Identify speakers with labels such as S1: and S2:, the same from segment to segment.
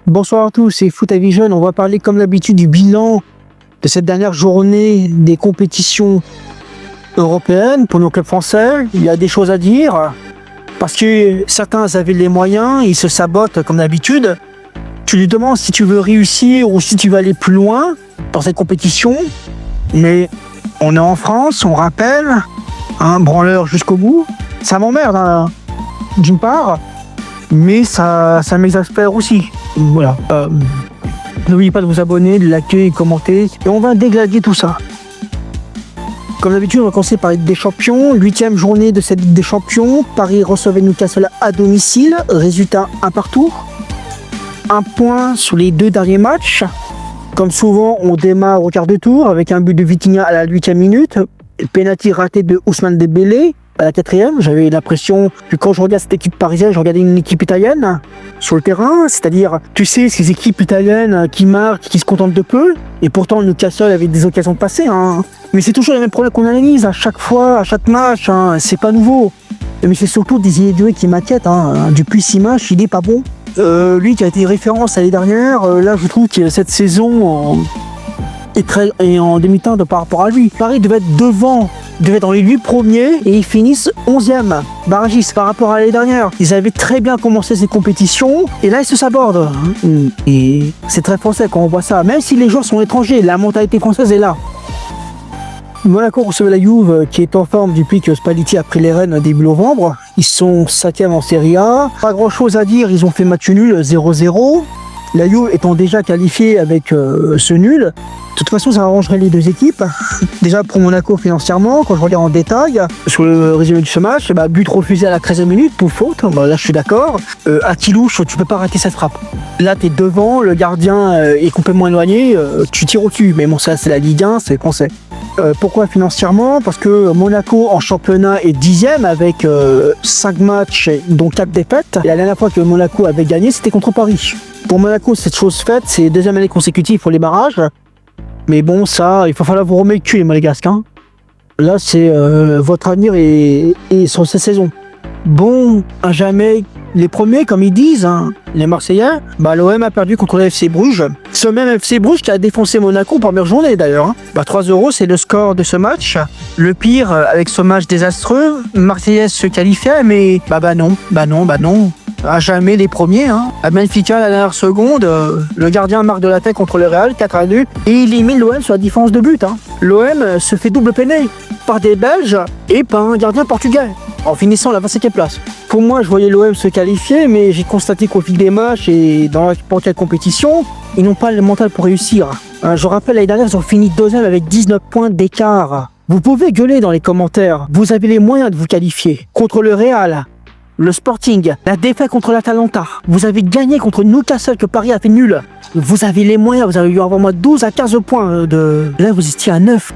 S1: Bonsoir à tous, c'est Foot Vision. On va parler comme d'habitude du bilan de cette dernière journée des compétitions européennes pour nos clubs français. Il y a des choses à dire parce que certains avaient les moyens, ils se sabotent comme d'habitude. Tu lui demandes si tu veux réussir ou si tu veux aller plus loin dans cette compétition. Mais on est en France, on rappelle, un branleur jusqu'au bout. Ça m'emmerde, hein, d'une part, mais ça m'exaspère aussi. Voilà. N'oubliez pas de vous abonner, de liker et commenter. Et on va déglader tout ça. Comme d'habitude, on va commencer par la Ligue des Champions. 8e journée de cette Ligue des Champions. Paris recevait Newcastle à domicile. Résultat 1 partout. 1 point sur les 2 derniers matchs. Comme souvent, on démarre au quart de tour avec un but de Vitinha à la 8e minute. Penalty raté de Ousmane Dembélé à la 4e. J'avais l'impression que quand je regarde cette équipe parisienne, je regardais une équipe italienne sur le terrain. C'est-à-dire, tu sais, ces équipes italiennes qui marquent, qui se contentent de peu. Et pourtant, Newcastle avait des occasions de passer. Mais c'est toujours les mêmes problèmes qu'on analyse à chaque fois, à chaque match. C'est pas nouveau. Mais c'est surtout des idées qui m'inquiètent. Depuis 6 matchs, il est pas bon. Lui qui a été référence l'année dernière, là je trouve que cette saison est en demi-teinte par rapport à lui. Paris devait être dans les 8 premiers et ils finissent 11e, barragiste par rapport à l'année dernière. Ils avaient très bien commencé ces compétitions et là ils se sabordent. Et c'est très français quand on voit ça, même si les joueurs sont étrangers, la mentalité française est là. Monaco recevait la Juve qui est en forme depuis que Spalletti a pris les rênes début novembre. Ils sont 5e en Serie A. Pas grand chose à dire, ils ont fait match nul 0-0. La Juve étant déjà qualifiée avec ce nul. De toute façon, ça arrangerait les deux équipes. Déjà pour Monaco financièrement, quand je regarde en détail sur le résumé de ce match, but refusé à la 13e minute pour faute. Là, je suis d'accord. À Kilouche, tu peux pas rater cette frappe. Là, tu es devant, le gardien est complètement éloigné, tu tires au-dessus. Mais bon, ça, c'est la Ligue 1, c'est français. Pourquoi financièrement? Parce que Monaco en championnat est 10e avec 5 matchs dont 4 défaites. Et la dernière fois que Monaco avait gagné, c'était contre Paris. Pour Monaco, cette chose faite, c'est 2e année consécutive pour les barrages. Mais bon, ça, il va falloir vous remettre le cul, les Monégasques. Là, c'est votre avenir et sur cette saison. Bon, à jamais les premiers, comme ils disent, les Marseillais. L'OM a perdu contre le FC Bruges. Ce même FC Bruges qui a défoncé Monaco en première journée d'ailleurs. 3-0, c'est le score de ce match. Le pire, avec ce match désastreux, Marseillais se qualifiait, mais non. À jamais les premiers. À Benfica, la dernière seconde, le gardien marque de la tête contre le Real, 4-2, et il élimine l'OM sur la différence de but. L'OM se fait double peiner par des Belges et par un gardien portugais, en finissant à la 25e place. Pour moi, je voyais l'OM se qualifier, mais j'ai constaté qu'au fil des matchs et dans n'importe quelle compétition, ils n'ont pas le mental pour réussir. Je rappelle, l'année dernière, ils ont fini 2e avec 19 points d'écart. Vous pouvez gueuler dans les commentaires, vous avez les moyens de vous qualifier. Contre le Real, le Sporting, la défaite contre l'Atalanta, vous avez gagné contre Newcastle que Paris a fait nul. Vous avez les moyens, vous avez eu avant moi 12 à 15 points de... Là, vous étiez à 9.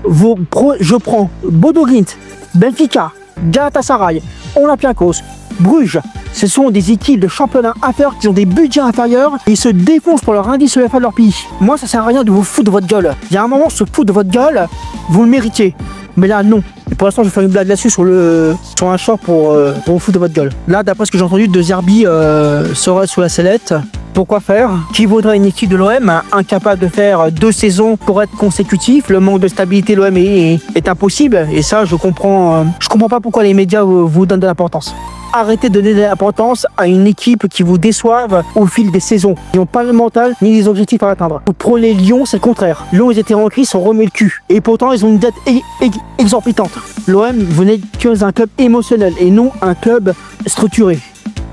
S1: Je prends Bodo Glimt, Benfica, Galatasaray, Olympiakos, Bruges. Ce sont des équipes de championnat inférieurs qui ont des budgets inférieurs et ils se défoncent pour leur indice UEFA de leur pays. Moi, ça sert à rien de vous foutre de votre gueule. Il y a un moment, se foutre de votre gueule, vous le méritez. Mais là, non. Et pour l'instant, je vais faire une blague là-dessus sur un short pour vous foutre de votre gueule. Là, d'après ce que j'ai entendu, De Zerbi serait sous la sellette. Pourquoi faire? Qui vaudrait une équipe de l'OM incapable de faire 2 saisons pour être consécutif? Le manque de stabilité de l'OM est impossible. Et ça, je comprends pas pourquoi les médias vous donnent de l'importance. Arrêtez de donner de l'importance à une équipe qui vous déçoive au fil des saisons. Ils n'ont pas le mental ni les objectifs à atteindre. Vous prenez Lyon, c'est le contraire. Lyon, ils étaient en crise, ils ont remis le cul. Et pourtant, ils ont une dette exorbitante. L'OM, vous n'êtes qu'un club émotionnel et non un club structuré.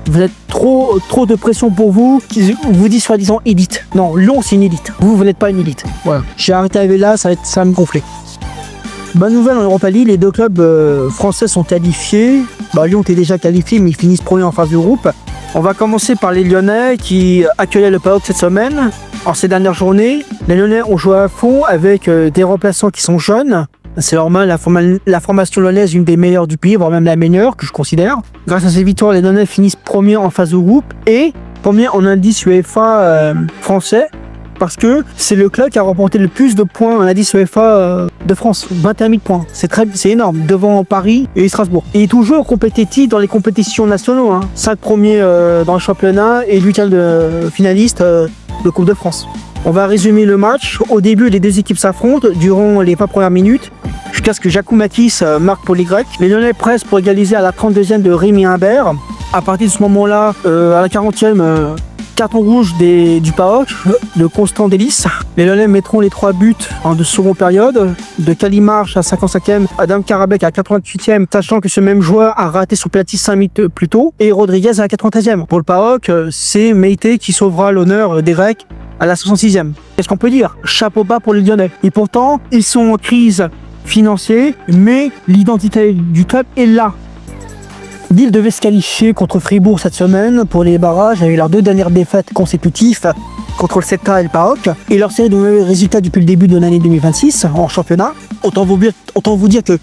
S1: Vous êtes trop de pression pour vous, qui vous dit soi-disant élite. Non, Lyon, c'est une élite. Vous n'êtes pas une élite. Voilà. J'ai arrêté avec là, ça va me gonfler. Bonne nouvelle en Europa League, les 2 clubs français sont qualifiés. Lyon était déjà qualifié, mais ils finissent premiers en phase de groupe. On va commencer par les Lyonnais qui accueillaient le PAOK cette semaine. En ces dernières journées, les Lyonnais ont joué à fond avec des remplaçants qui sont jeunes. C'est normal, la formation lyonnaise est une des meilleures du pays, voire même la meilleure que je considère. Grâce à ces victoires, les Lyonnais finissent premiers en phase de groupe et premiers en indice UEFA français. Parce que c'est le club qui a remporté le plus de points en indice UEFA de France, 21 000 points. C'est énorme, devant Paris et Strasbourg. Il est toujours compétitif dans les compétitions nationales. 5 premiers dans le championnat et 8 de finalistes de Coupe de France. On va résumer le match. Au début, les deux équipes s'affrontent durant les 20 premières minutes, jusqu'à ce que Giakoumakis marque pour les Grecs. Les Lyonnais pressent pour égaliser à la 32e de Rémi Imbert. À partir de ce moment-là, à la 40e, carton rouge du PAOK, de Constant Delis. Les Lyonnais mettront les 3 buts en de seconde période, de Kalimarch à 55e, Adam Karabek à 88e, sachant que ce même joueur a raté son penalty 5 minutes plus tôt, et Rodriguez à la 93e. Pour le PAOK, c'est Meite qui sauvera l'honneur des Grecs à la 66e. Qu'est-ce qu'on peut dire? Chapeau bas pour les Lyonnais. Et pourtant, ils sont en crise financière, mais l'identité du club est là. Lille devait se qualifier contre Fribourg cette semaine pour les barrages avec leurs 2 dernières défaites consécutives contre le CETA et le PAOK et leur série de mauvais résultats depuis le début de l'année 2026 en championnat. Autant vous dire que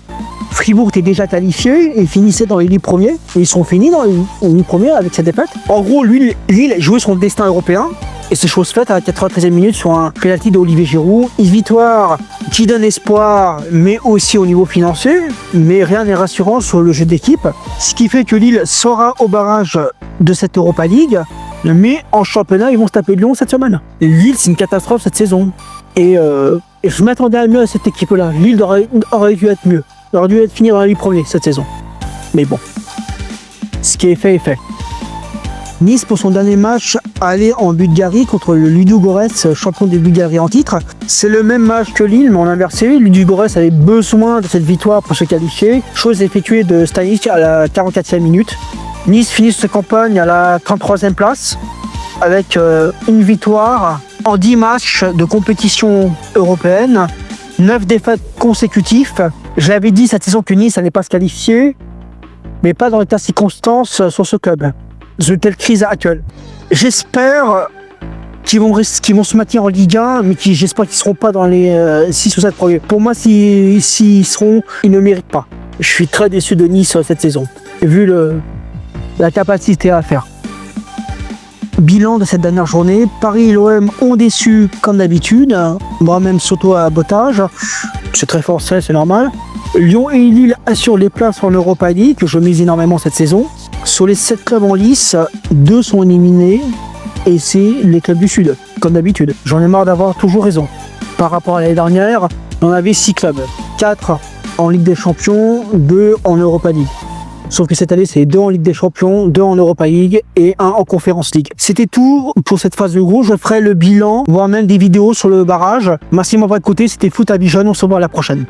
S1: Fribourg était déjà qualifié et finissait dans les 8 premiers. Et ils sont finis dans les 8 premiers avec cette défaite. En gros, Lille jouait son destin européen. Et c'est chose faite à la 93e minute sur un penalty d'Olivier Giroud. Une victoire qui donne espoir, mais aussi au niveau financier. Mais rien n'est rassurant sur le jeu d'équipe. Ce qui fait que Lille sera au barrage de cette Europa League. Mais en championnat, ils vont se taper Lyon cette semaine. Lille, c'est une catastrophe cette saison. Et je m'attendais à mieux à cette équipe-là. Lille aurait dû être mieux. Il aurait dû être fini dans les 8 premiers cette saison. Mais bon, ce qui est fait est fait. Nice, pour son dernier match, allait en Bulgarie contre le Ludogorets, champion de Bulgarie en titre. C'est le même match que Lille, mais en inversé. Ludogorets avait besoin de cette victoire pour se qualifier. Chose effectuée de Stanic à la 44e minute. Nice finit sa campagne à la 33e place, avec une victoire en 10 matchs de compétition européenne, 9 défaites consécutives. J'avais dit cette saison que Nice n'allait pas se qualifier, mais pas dans les circonstances sur ce club. De telle crise actuelle. J'espère qu'ils vont se maintenir en Ligue 1, mais j'espère qu'ils ne seront pas dans les 6 ou 7 premiers. Pour moi, s'ils seront, ils ne méritent pas. Je suis très déçu de Nice cette saison, vu la capacité à faire. Bilan de cette dernière journée, Paris et l'OM ont déçu comme d'habitude, moi-même s'auto-sabotage, c'est très forcé, c'est normal. Lyon et Lille assurent les places en Europa League, que je mise énormément cette saison. Sur les 7 clubs en lice, 2 sont éliminés et c'est les clubs du Sud, comme d'habitude. J'en ai marre d'avoir toujours raison. Par rapport à l'année dernière, on avait 6 clubs. 4 en Ligue des Champions, 2 en Europa League. Sauf que cette année, c'est 2 en Ligue des Champions, 2 en Europa League et 1 en Conference League. C'était tout pour cette phase de groupe. Je ferai le bilan, voire même des vidéos sur le barrage. Merci de m'avoir écouté. C'était Foot à Bichonne. On se voit à la prochaine.